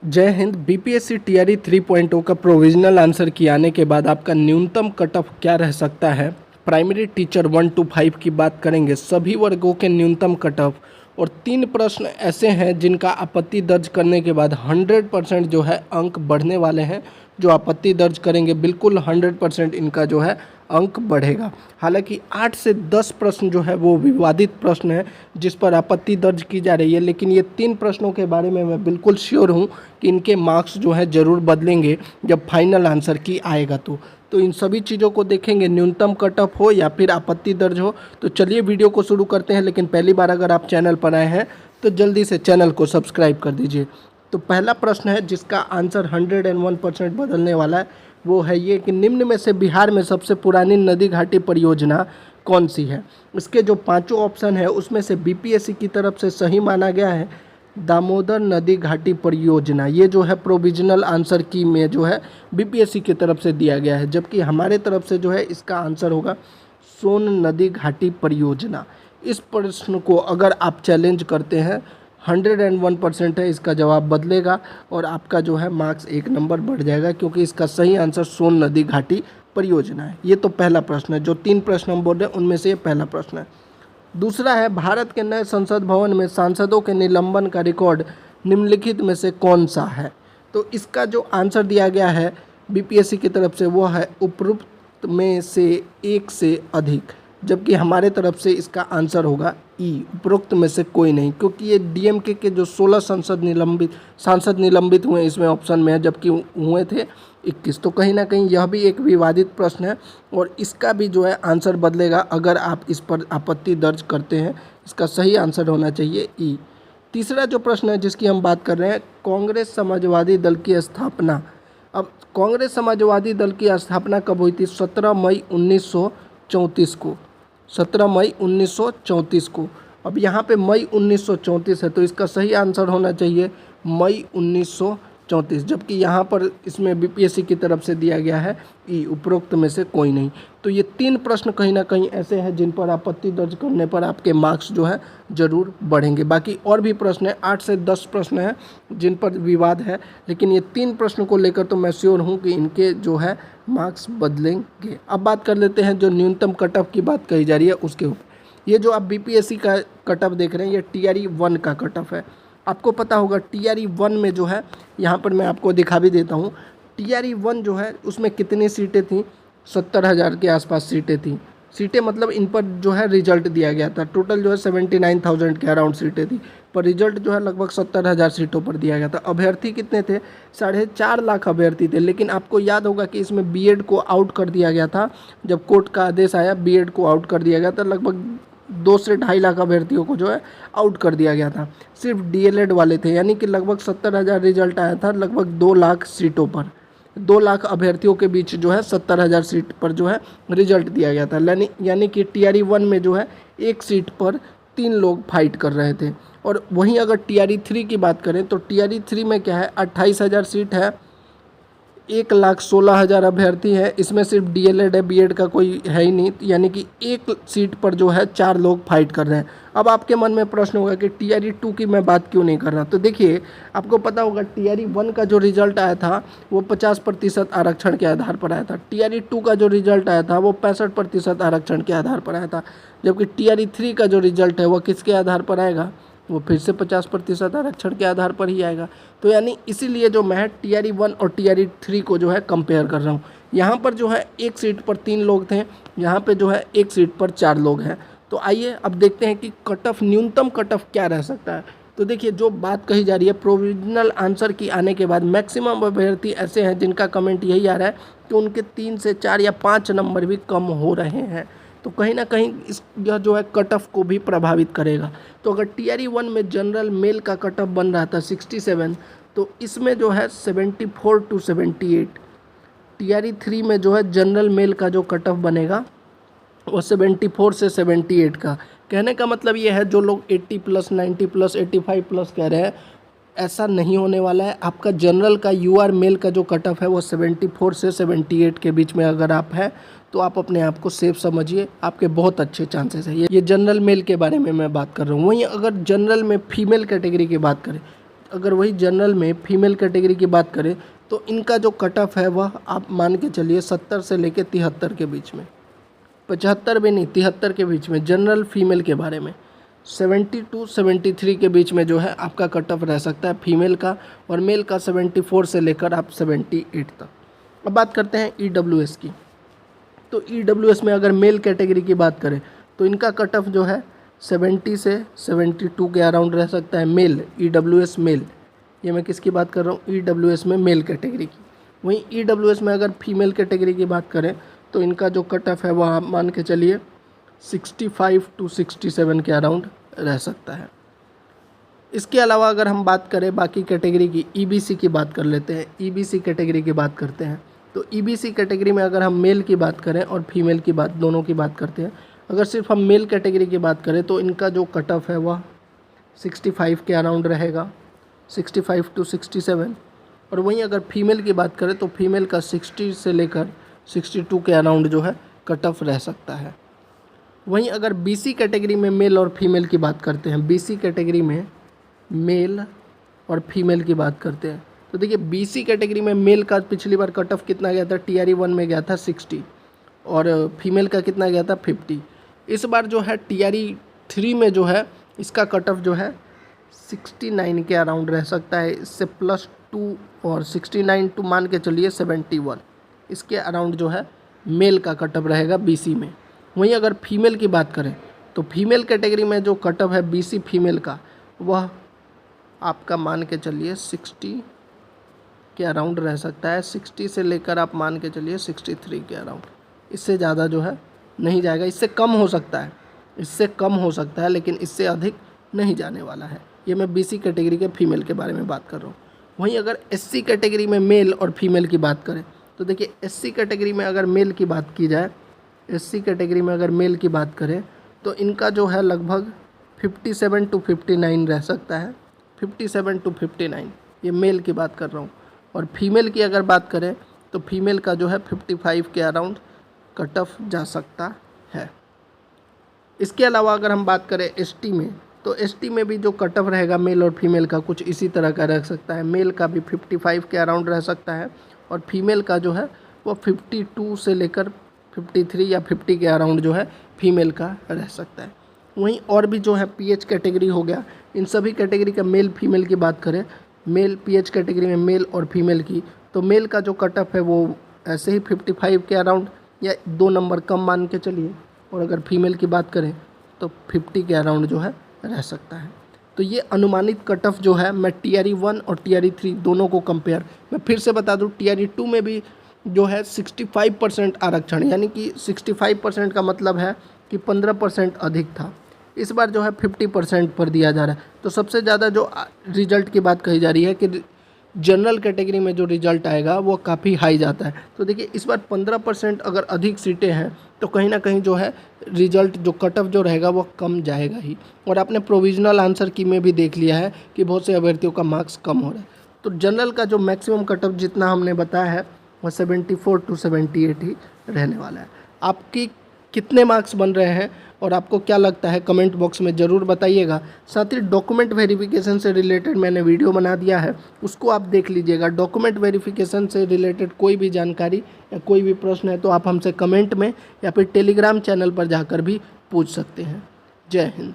जय Hind. BPSC TRE 3.0 का provisional answer की आने के बाद आपका न्यूनतम कट ऑफ क्या रह सकता है। प्राइमरी टीचर 1 to 5 की बात करेंगे, सभी वर्गों के न्यूनतम कट ऑफ। और 3 प्रश्न ऐसे हैं जिनका आपत्ति दर्ज करने के बाद 100% जो है अंक बढ़ने वाले हैं। जो आपत्ति दर्ज करेंगे बिल्कुल 100% इनका जो है अंक बढ़ेगा। हालांकि 8 से 10 प्रश्न जो है वो विवादित प्रश्न है जिस पर आपत्ति दर्ज की जा रही है, लेकिन ये 3 प्रश्नों के बारे में मैं बिल्कुल श्योर हूँ कि इनके मार्क्स जो है ज़रूर बदलेंगे जब फाइनल आंसर की आएगा। तो इन सभी चीज़ों को देखेंगे, न्यूनतम कट ऑफ हो या फिर आपत्ति दर्ज हो। तो चलिए वीडियो को शुरू करते हैं, लेकिन पहली बार अगर आप चैनल पर आए हैं तो जल्दी से चैनल को सब्सक्राइब कर दीजिए। तो पहला प्रश्न है जिसका आंसर 101% बदलने वाला है, वो है ये कि निम्न में से बिहार में सबसे पुरानी नदी घाटी परियोजना कौन सी है। इसके जो पांचों ऑप्शन है उसमें से बीपीएससी की तरफ से सही माना गया है दामोदर नदी घाटी परियोजना। ये जो है प्रोविजनल आंसर की में जो है बीपीएससी की तरफ से दिया गया है, जबकि हमारे तरफ से जो है इसका आंसर होगा सोन नदी घाटी परियोजना। इस प्रश्न को अगर आप चैलेंज करते हैं 101% है, इसका जवाब बदलेगा और आपका जो है मार्क्स 1 नंबर बढ़ जाएगा, क्योंकि इसका सही आंसर सोन नदी घाटी परियोजना है। ये तो पहला प्रश्न है, जो 3 प्रश्न हम बोल रहे हैं उनमें से ये पहला प्रश्न है। दूसरा है भारत के नए संसद भवन में सांसदों के निलंबन का रिकॉर्ड निम्नलिखित में से कौन सा है। तो इसका जो आंसर दिया गया है बीपीएससी की तरफ से वो है उपरोक्त में से एक से अधिक, जबकि हमारे तरफ से इसका आंसर होगा ई, उपरोक्त में से कोई नहीं, क्योंकि ये डीएमके के जो 16 सांसद निलंबित हुए इसमें ऑप्शन में है, जबकि हुए थे 21। तो कहीं ना कहीं यह भी एक विवादित प्रश्न है और इसका भी जो है आंसर बदलेगा अगर आप इस पर आपत्ति दर्ज करते हैं। इसका सही आंसर होना चाहिए ई। तीसरा जो प्रश्न है जिसकी हम बात कर रहे हैं, कांग्रेस समाजवादी दल की स्थापना। अब कांग्रेस समाजवादी दल की स्थापना कब हुई थी? 17 मई 1934 को। 17 मई 1934 को। अब यहाँ पे मई 1934 है, तो इसका सही आंसर होना चाहिए मई 1934, जबकि यहाँ पर इसमें बीपीएससी की तरफ से दिया गया है ई, उपरोक्त में से कोई नहीं। तो ये 3 प्रश्न कहीं ना कहीं ऐसे हैं जिन पर आपत्ति दर्ज करने पर आपके मार्क्स जो है ज़रूर बढ़ेंगे। बाकी और भी प्रश्न है, 8 से 10 प्रश्न हैं जिन पर विवाद है, लेकिन ये 3 प्रश्न को लेकर तो मैं श्योर हूँ कि इनके जो है मार्क्स बदलेंगे। अब बात कर लेते हैं जो न्यूनतम कट ऑफ की बात कही जा रही है उसके ऊपर। ये जो आप बीपीएससी का कट ऑफ देख रहे हैं ये टीआरई 1 का कट ऑफ है। आपको पता होगा टीआरई 1 में जो है, यहाँ पर मैं आपको दिखा भी देता हूँ, टीआरई 1 जो है उसमें कितनी सीटें थी? 70,000 के आसपास सीटें थी। सीटें मतलब इन पर जो है रिजल्ट दिया गया था, टोटल जो है 79,000 के अराउंड सीटें थी, पर रिजल्ट जो है लगभग 70,000 सीटों पर दिया गया था। अभ्यर्थी कितने थे? 4.5 लाख अभ्यर्थी थे। लेकिन आपको याद होगा कि इसमें बीएड को आउट कर दिया गया था। जब कोर्ट का आदेश आया बीएड को आउट कर दिया गया था, लगभग 2 से 2.5 लाख अभ्यर्थियों को जो है आउट कर दिया गया था। सिर्फ डीएलएड वाले थे, यानी कि लगभग 70,000 रिजल्ट आया था, लगभग 2 लाख सीटों पर, 2 लाख अभ्यर्थियों के बीच जो है 70,000 सीट पर जो है रिजल्ट दिया गया था। यानी कि टीआरई 1 में जो है एक सीट पर 3 लोग फाइट कर रहे थे। और वहीं अगर टीआरई 3 की बात करें तो टीआरई 3 में क्या है, 28,000 सीट है, 1,16,000 अभ्यर्थी है, इसमें सिर्फ डीएलएड है, बीएड का कोई है ही नहीं, यानी कि एक सीट पर जो है 4 लोग फाइट कर रहे हैं। अब आपके मन में प्रश्न होगा कि टीआरई 2 की मैं बात क्यों नहीं कर रहा। तो देखिए, आपको पता होगा टीआरई 1 का जो रिजल्ट आया था वो 50% आरक्षण के आधार पर आया था। टीआरई 2 का जो रिजल्ट आया था वो 65% आरक्षण के आधार पर आया था, जबकि टीआरई 3 का जो रिजल्ट है वो किसके आधार पर आएगा? वो फिर से 50% आरक्षण के आधार पर ही आएगा। तो यानी इसीलिए जो मैं टीआरई 1 और टीआरई 3 को जो है कंपेयर कर रहा हूँ। यहाँ पर जो है एक सीट पर 3 लोग थे, यहाँ पे जो है एक सीट पर 4 लोग हैं। तो आइए अब देखते हैं कि कट ऑफ, न्यूनतम कट ऑफ क्या रह सकता है। तो देखिए, जो बात कही जा रही है प्रोविजनल आंसर की आने के बाद मैक्सिमम अभ्यर्थी ऐसे हैं जिनका कमेंट यही आ रहा है कि उनके 3 से 4 या 5 नंबर भी कम हो रहे हैं। तो कहीं ना कहीं यह जो है कट ऑफ को भी प्रभावित करेगा। तो अगर टीआरई 1 में जनरल मेल का कट ऑफ बन रहा था 67, तो इसमें जो है 74 to 78। टीआरई 3 में जो है जनरल मेल का जो कट ऑफ बनेगा वो 74 से 78 का। कहने का मतलब ये है, जो लोग 80+, 90+, 85+ कह रहे हैं, ऐसा नहीं होने वाला है। आपका जनरल का यूआर मेल का जो कट ऑफ है वो 74 से 78 के बीच में अगर आप हैं तो आप अपने आप को सेफ समझिए, आपके बहुत अच्छे चांसेस है। ये जनरल मेल के बारे में मैं बात कर रहा हूँ। वहीं अगर जनरल में फीमेल कैटेगरी की बात करें, अगर वही जनरल में फीमेल कैटेगरी की बात करें तो इनका जो कट ऑफ है वह आप मान के चलिए 70 से लेकर 73 के बीच में, 75 भी नहीं 73 के बीच में जनरल फीमेल के बारे में 70 टू 73 के बीच में जो है आपका कट ऑफ रह सकता है फीमेल का, और मेल का 74 से लेकर आप 78 तक। अब बात करते हैं EWS की। तो EWS में अगर मेल कैटेगरी की बात करें तो इनका कट ऑफ जो है 70 से 72 के अराउंड रह सकता है मेल, EWS मेल। ये मैं किसकी बात कर रहा हूँ, EWS में मेल कैटेगरी की। वहीं EWS में अगर फीमेल कैटेगरी की बात करें तो इनका जो कट ऑफ है वह आप मान के चलिए 65 टू 67 के अराउंड रह सकता है। इसके अलावा अगर हम बात करें बाकी कैटेगरी की, EBC की बात कर लेते हैं, EBC कैटेगरी की बात करते हैं। तो EBC कैटेगरी में अगर हम मेल की बात करें और फीमेल की बात, दोनों की बात करते हैं, अगर सिर्फ हम मेल कैटेगरी की बात करें तो इनका जो कट ऑफ है वह 65 के अराउंड रहेगा, 65 टू 67। और वहीं अगर फीमेल की बात करें तो फीमेल का 60 से लेकर 62 के अराउंड जो है कट ऑफ रह सकता है। वहीं अगर BC कैटेगरी में मेल और फीमेल की बात करते हैं, BC कैटेगरी में मेल और फीमेल की बात करते हैं तो देखिए BC कैटेगरी में मेल का पिछली बार कट ऑफ कितना गया था, TRE 1 में गया था 60 और फीमेल का कितना गया था 50। इस बार जो है TRE 3 में जो है इसका कट ऑफ जो है 69 के अराउंड रह सकता है, इससे +2 और 69 टू मान के चलिए 71, इसके अराउंड जो है मेल का कट ऑफ रहेगा BC में। वहीं अगर फीमेल की बात करें तो फीमेल कैटेगरी में जो कट ऑफ है BC फीमेल का वह आपका मान के चलिए 60 के अराउंड रह सकता है, 60 से लेकर आप मान के चलिए 63 के अराउंड, इससे ज़्यादा जो है नहीं जाएगा। इससे कम हो सकता है, इससे कम हो सकता है लेकिन इससे अधिक नहीं जाने वाला है। ये मैं BC कैटेगरी के फीमेल के बारे में बात कर रहा हूँ। वहीं अगर SC कैटेगरी में मेल और फीमेल की बात करें तो देखिए SC कैटेगरी में अगर मेल की बात की जाए, SC कैटेगरी में अगर मेल की बात करें तो इनका जो है लगभग 57 टू 59 रह सकता है, 57 टू 59, ये मेल की बात कर रहा हूँ। और फीमेल की अगर बात करें तो फीमेल का जो है 55 के अराउंड कट ऑफ जा सकता है। इसके अलावा अगर हम बात करें ST में तो ST में भी जो कट ऑफ रहेगा मेल और फीमेल का कुछ इसी तरह का रह सकता है। मेल का भी 55 के अराउंड रह सकता है और फीमेल का जो है वो 52 से लेकर 53 या 50 के अराउंड जो है फीमेल का रह सकता है। वहीं और भी जो है PH कैटेगरी हो गया, इन सभी कैटेगरी का मेल फीमेल की बात करें, मेल PH कैटेगरी में मेल और फीमेल की, तो मेल का जो कट ऑफ है वो ऐसे ही 55 के अराउंड या 2 नंबर कम मान के चलिए, और अगर फीमेल की बात करें तो 50 के अराउंड जो है रह सकता है। तो ये अनुमानित कट ऑफ जो है मैं TRE 1 और TRE 3 दोनों को कंपेयर, मैं फिर से बता दूं TRE 2 में भी जो है 65% आरक्षण, यानी कि 65% का मतलब है कि 15% अधिक था, इस बार जो है 50% पर दिया जा रहा है। तो सबसे ज़्यादा जो रिजल्ट की बात कही जा रही है कि जनरल कैटेगरी में जो रिजल्ट आएगा वो काफ़ी हाई जाता है। तो देखिए इस बार 15% अगर अधिक सीटें हैं तो कहीं ना कहीं जो है रिजल्ट जो कट ऑफ जो रहेगा वो कम जाएगा ही। और आपने प्रोविजनल आंसर की में भी देख लिया है कि बहुत से अभ्यर्थियों का मार्क्स कम हो रहा है। तो जनरल का जो मैक्सिमम कट ऑफ जितना हमने बताया है वह 74 टू 78 ही रहने वाला है। आपकी कितने मार्क्स बन रहे हैं और आपको क्या लगता है कमेंट बॉक्स में ज़रूर बताइएगा। साथ ही डॉक्यूमेंट वेरिफिकेशन से रिलेटेड मैंने वीडियो बना दिया है, उसको आप देख लीजिएगा। डॉक्यूमेंट वेरिफिकेशन से रिलेटेड कोई भी जानकारी या कोई भी प्रश्न है तो आप हमसे कमेंट में या फिर टेलीग्राम चैनल पर जाकर भी पूछ सकते हैं। जय हिंद।